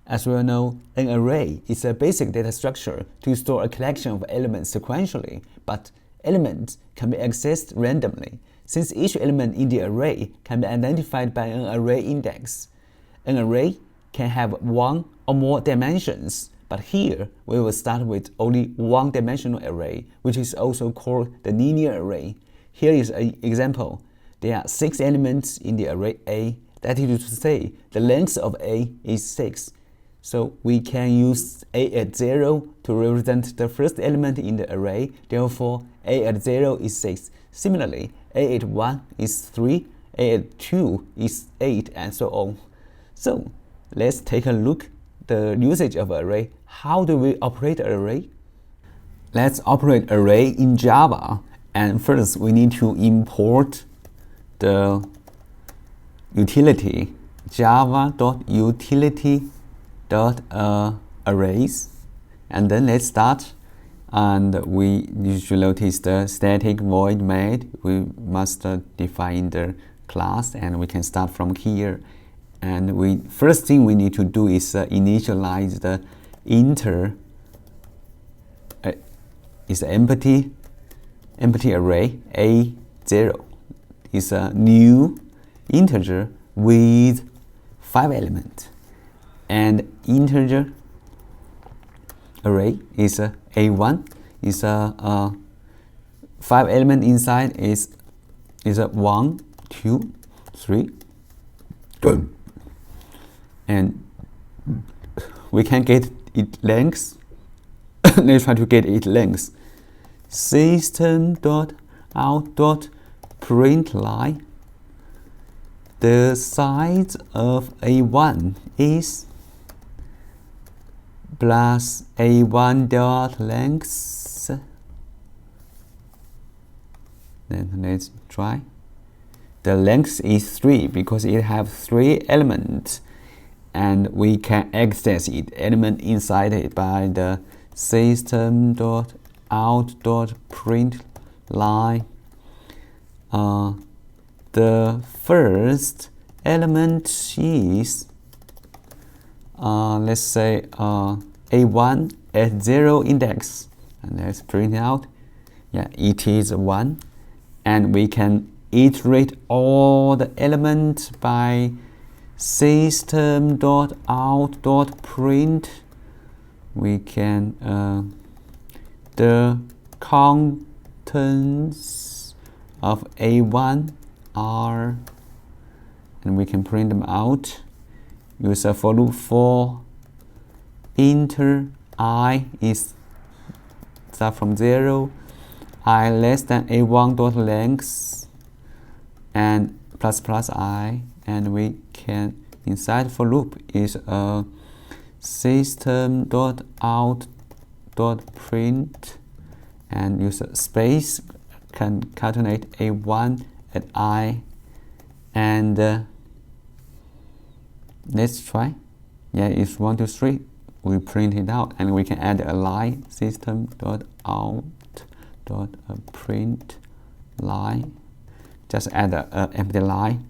As we all know, an array is a basic data structure to store a collection of elements sequentially, but elements can be accessed randomly, since each element in the array can be identified by an array index. An array can have one or more dimensions, but here we will start with only one-dimensional array, which is also called the linear array. Here is an example. There are 6 elements in the array A. That is to say, the length of A is 6. So we can use A at 0 to represent the first element in the array. Therefore, A at 0 is 6. Similarly, A at 1 is 3, A at 2 is 8, and so on. So let's take a look at the usage of array. How do we operate an array? Let's operate array in Java. And first, we need to import the utility java.utility.arrays, and then let's start. And you should notice the static void main. We must define the class, and we can start from here. And first thing we need to do is initialize the is empty array. A0 is a new integer with 5 elements, and integer array is A1 is a 5 element inside is a 1, 2, 3, and we can get its length. Let's try to get its length. System.out.println the size of A1 is plus A1.length. Then let's try. The length is 3 because it has 3 elements, and we can access each element inside it by the system.out.println. The first element is let's say A1 at 0 index, and let's print out. Yeah, it is 1, and we can iterate all the elements by system.out.print. We can the contents of A1 are, and we can print them out. Use a for loop for enter I is start from 0, I less than A1.length, and plus plus I, and we can inside for loop is a system.out.print, and use a space, concatenate A1 at I, and let's try. Yeah, it's 1, 2, 3. We print it out, and we can add a line, system.out.print line. Just add an empty line,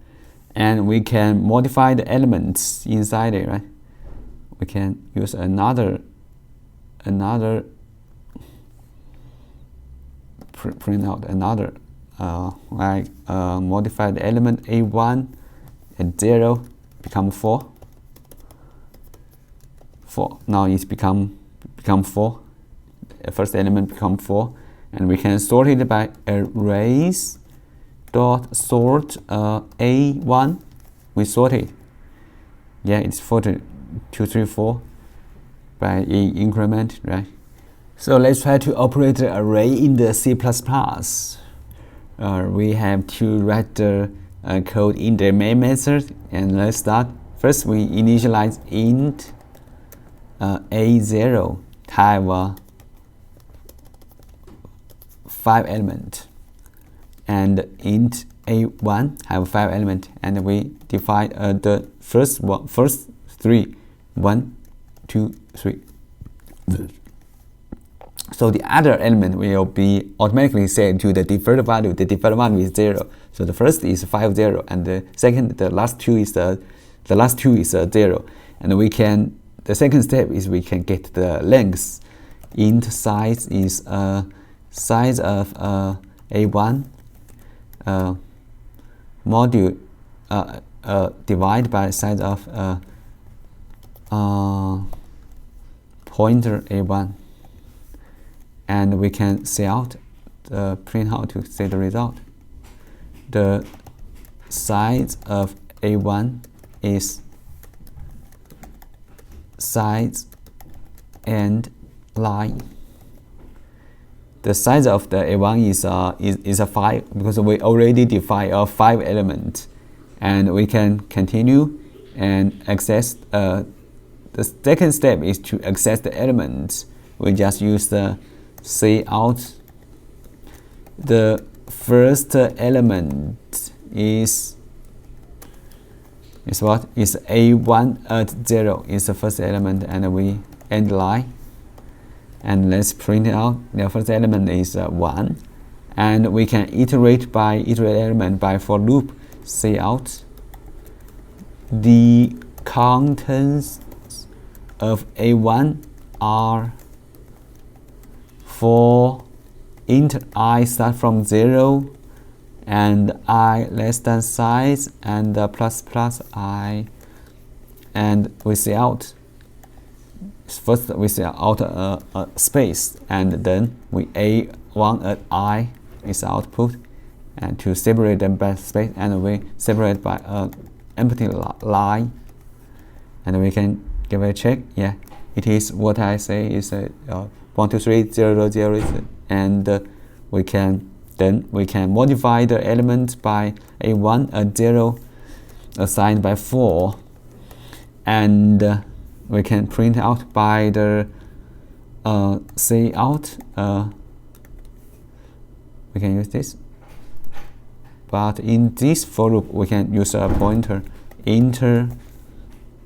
and we can modify the elements inside it, right? We can use another print out another modify the element A1 at 0 become 4. Now it's become 4. The first element become 4, and we can sort it by arrays dot sort A1. We sort it. Yeah, it's 2, 3, 4 by increment, right? So let's try to operate the array in the C++. We have to write the code in the main method, and let's start. First, we initialize int A0 have 5 elements, and int A1 have 5 elements, and we define the first 3, 1, 2, 3. So the other element will be automatically set to the default value. The default value is 0. So the first is 5, 0, and the last two is 0. And we can the second step is we can get the length. Int size is size of A1 module divide by size of pointer A1, and we can see out the printout to see the result. The size of A1 is size and line. The size of the A1 is a 5 because we already define a 5 element, and we can continue and access. The second step is to access the elements. We just use the cout. The first element is what? Is A1 at 0 is the first element, and we end line. And let's print it out. The first element is 1, and we can iterate element by for loop. Cout the contents of A1 are for int I start from 0 and I less than size and plus plus I, and we see out. First we see out a space, and then we A1 at I is output, and to separate them by space, and we separate by an empty line, and we can give a check. Yeah, it is what I say is 1 2 3 0 0, and we can modify the element by A1 at 0 assigned by 4, and we can print out by the cout. We can use this, but in this for loop we can use a pointer enter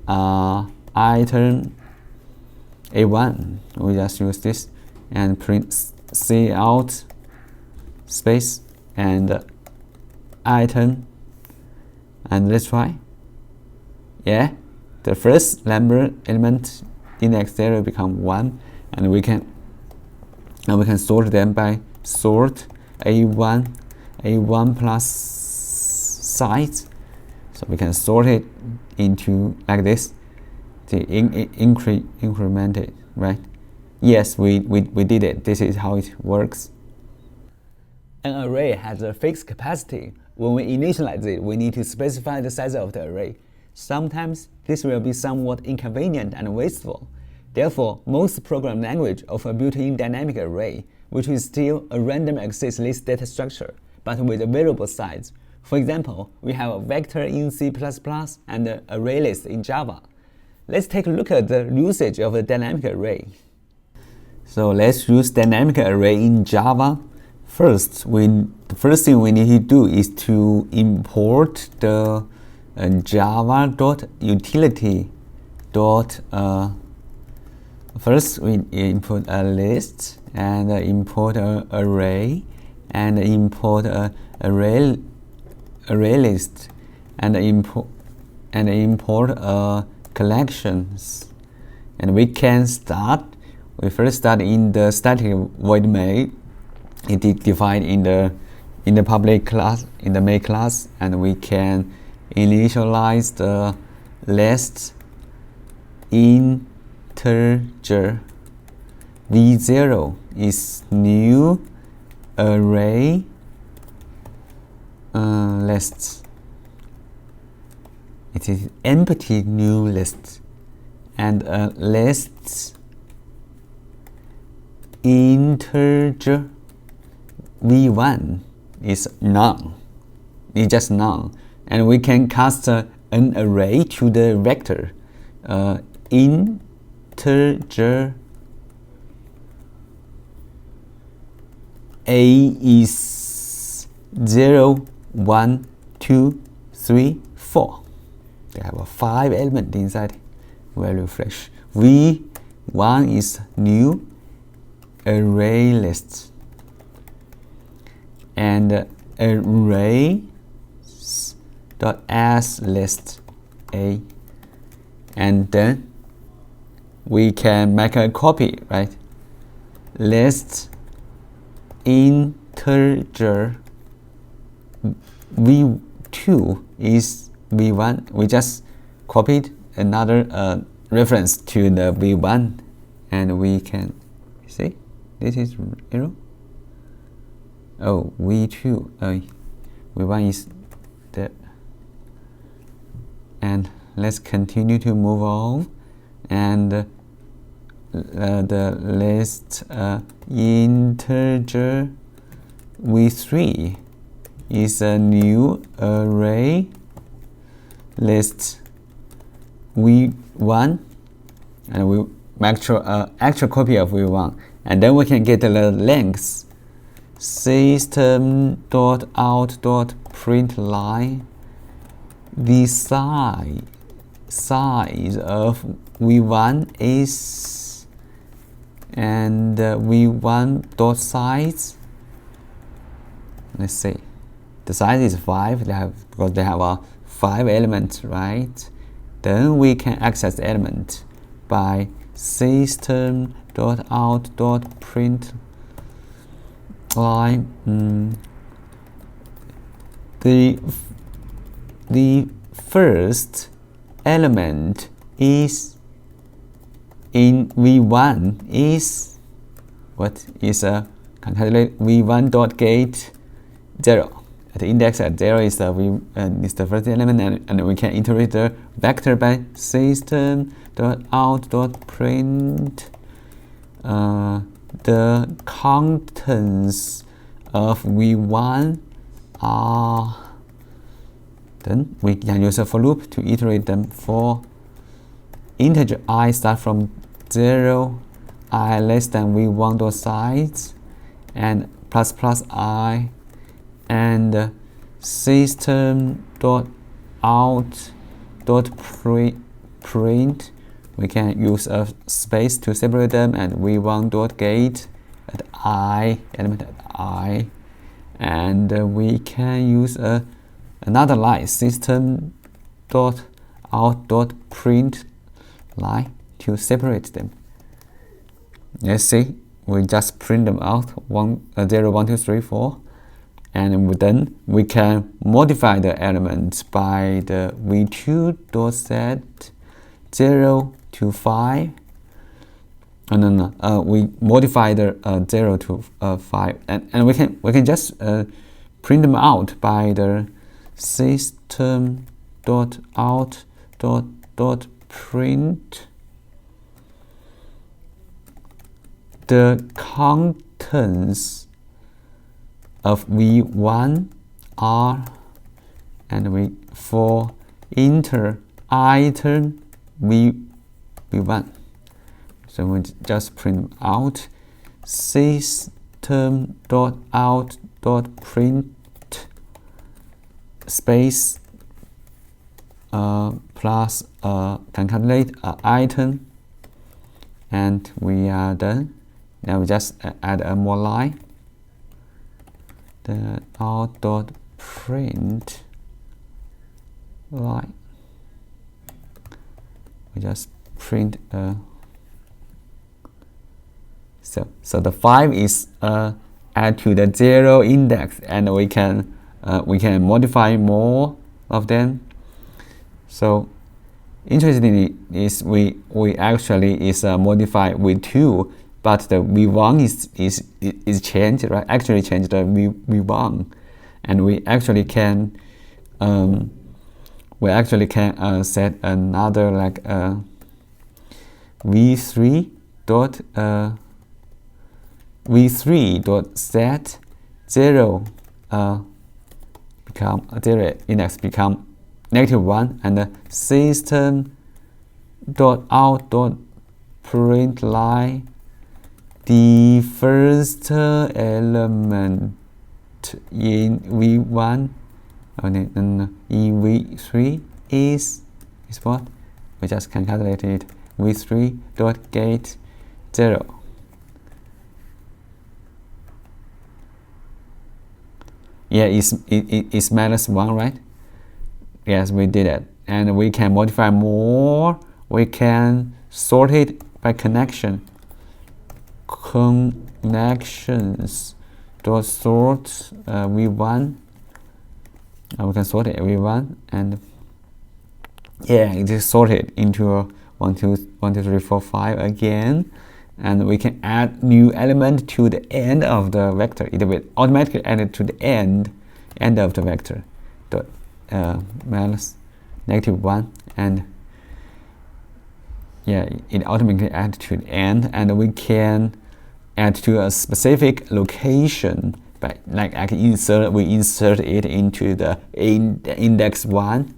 item A1. We just use this and print cout space and item, and let's try. Yeah, the first number element index 0 become 1, and we can sort them by sort A1 plus size. So we can sort it into like this, the incremented, right? Yes, we did it. This is how it works. An array has a fixed capacity. When we initialize it, we need to specify the size of the array. Sometimes this will be somewhat inconvenient and wasteful. Therefore, most programming languages offer a built-in dynamic array, which is still a random access list data structure, but with a variable size. For example, we have a vector in C++ and an array list in Java. Let's take a look at the usage of a dynamic array. So let's use dynamic array in Java. The first thing we need to do is to import the java.utility. First we input a list and import an array and import an array list and import collections. And we first start in the static void main. It is defined in the public class, in the main class, and we can initialize the list integer. V0 is new array list. It is empty new list, and list integer V1 is none. It's just none, and we can cast an array to the vector integer A is 0, 1, 2, 3, 4. They have a 5 element inside. Very refresh. V1 is new array list, and array.as list A, and then we can make a copy, right? List integer v2 is v1. We just copied another reference to the v1, and we can see this is error. Oh, v2, v1 is there. And let's continue to move on, and the list integer v3 is a new array list v1, and we make actual copy of v1, and then we can get the length system.out.println the size of v1 is, and v1.size, let's see, the size is 5, because they have 5 elements, right? Then we can access the element by system.out.println the first element is in v1 is what is calculate v1.get 0. The index at 0 is the first element, and we can iterate the vector by system.out.print the contents of v1 are. Then we can use a for loop to iterate them for integer I start from 0, I less than v1.size, and plus I, and system.out.print. We can use a space to separate them, and v1.get at I, element at I, and we can use another line, system.out.print line, to separate them. Let's see, we just print them out 0, 1, 2, 3, 4, and then we can modify the elements by the v2.set 0 to 5. We modify the 0 to 5, and we can just print them out by the system.out.print the contents of v1 are, and we for enter item v1. So we just print out system.out.print space plus calculate item, and we are done. Now we just add a more line, the out.print line. We just print so the 5 is add to the 0 index, and we can modify more of them. So interestingly is we actually is modify v2, but the v1 is changed, right? Actually changed the v1, and we actually can set another like v3 dot set 0 become 0 index become -1, and the system.out.println the first element in v1 in v3 is what? We just can calculate it, v3.get 0. Yeah, it's -1, right? Yes, we did it, and we can modify more. We can sort it by connections dot sort v1. We can sort it v1, and yeah, it is sorted into 1 2 3 4 5 again, and we can add new element to the end of the vector. It will automatically add it to the end of the vector, dot minus -1, and yeah, it automatically adds to the end, and we can add to a specific location by like I can we insert it into the index 1.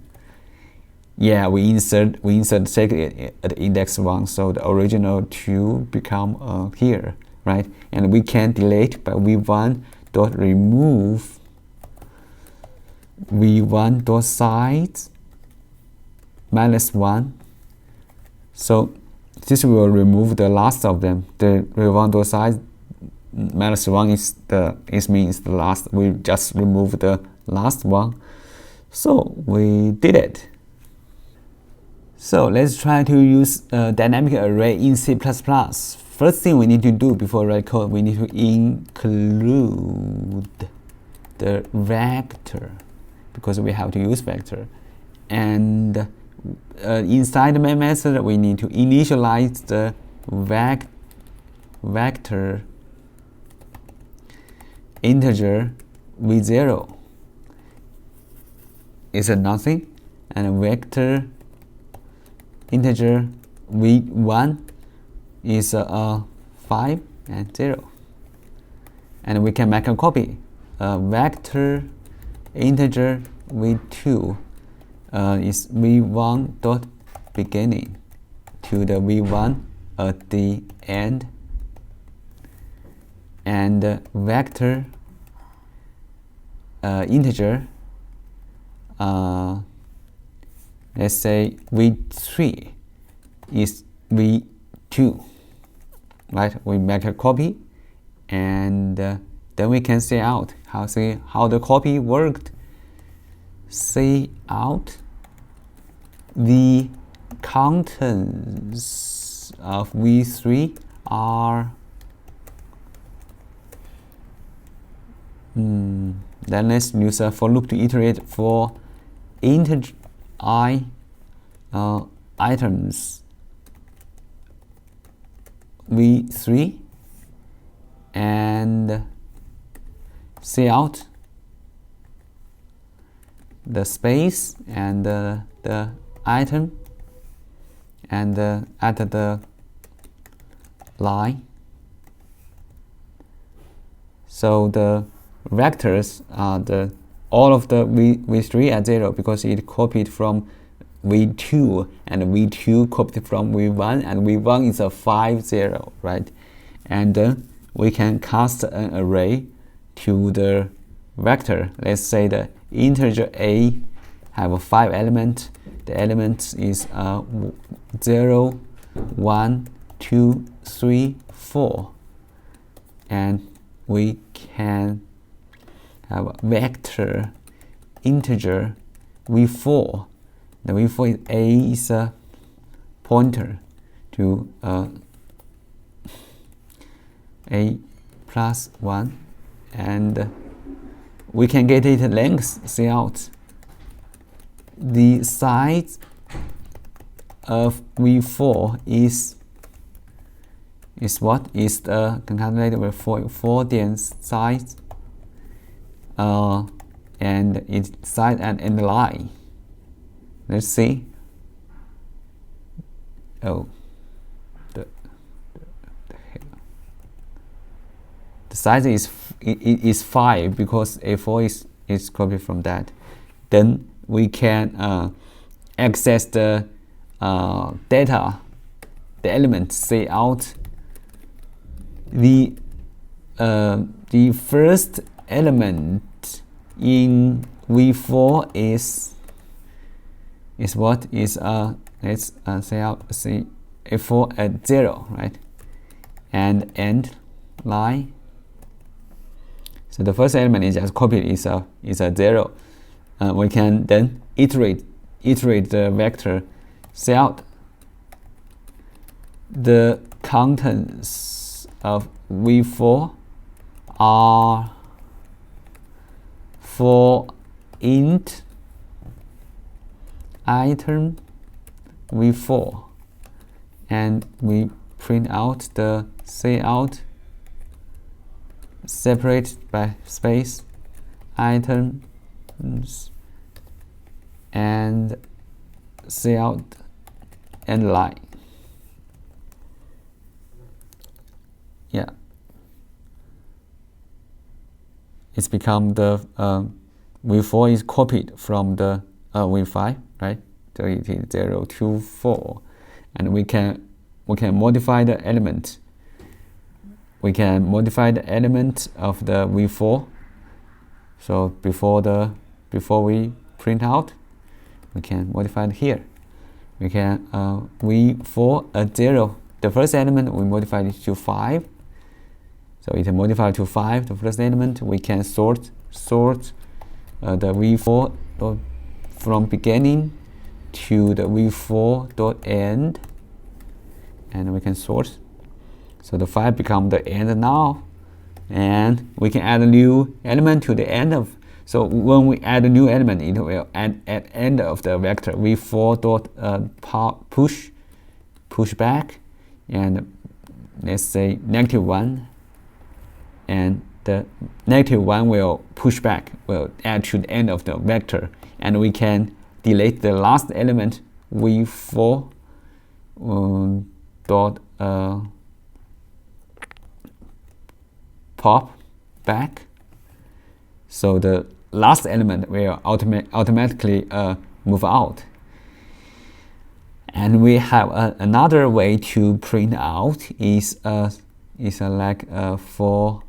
Yeah, we insert take it at index 1, so the original 2 become here, right? And we can delete by v1 dot remove v1 dot size -1. So this will remove the last of them. The v1 dot size -1 means the last. We just remove the last one. So we did it. So let's try to use a dynamic array in C++. First thing we need to do before write code, we need to include the vector, because we have to use vector. And inside the main method, we need to initialize the vector integer v0 is a nothing, and vector integer v1 is 5 and 0. And we can make a copy. Vector integer v2 is v1 dot beginning to the v1 at the end, and vector integer let's say v3 is v2, right? We make a copy, and then we can see out how the copy worked. See out the contents of v3 are then let's use a for loop to iterate for integer items v3, and see out the space and the item, and add the line. So the vectors are all of the v3 at 0, because it copied from v2, and v2 copied from v1, and v1 is a 5 0, right? And we can cast an array to the vector. Let's say the integer a have 5 elements. The element is 0 1 2 3 4, and we can have a vector integer v4. The v4 is a is a pointer to a plus 1, and we can get it length. See out the size of v4 is what is the calculated with 4 点 size, and its size and line. Let's see. Oh, the size is 5, because a4 is copied from that. Then we can access the data, the element. Say out the first element in v4 is what is let's say out a4 at 0, right? And end line. So the first element is just copied is a 0. We can then iterate the vector. Say out the contents of v4 are for int item v4, and we print out the cout separated by space items and cout and line. Yeah, it's become the v4 is copied from the v5, right? So it is 0, 2, 4, and we can modify the element. We can modify the element of the v4. So before we print out, we can modify it here. We can v4 0. The first element we modified it to 5. So it modified to 5. The first element we can sort the v4 from beginning to the v4 dot end, and we can sort. So the 5 become the end now, and we can add a new element to the end of. So when we add a new element, it will add at end of the vector v4 dot push back, and let's say -1, and the -1 will push back, will add to the end of the vector, and we can delete the last element v4 dot pop back. So the last element will automatically move out. And we have another way to print out is like for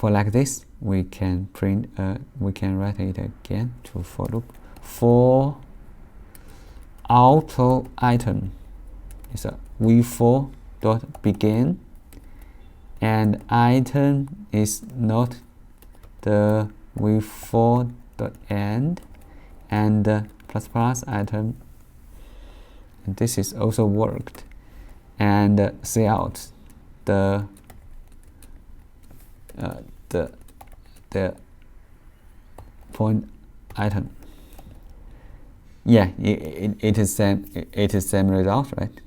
like this. We can print. We can write it again to for loop. For auto item is a v4 dot begin, and item is not the v4 dot end, and the ++ item, and this is also worked, and cout the point item. Yeah, it is same result, right?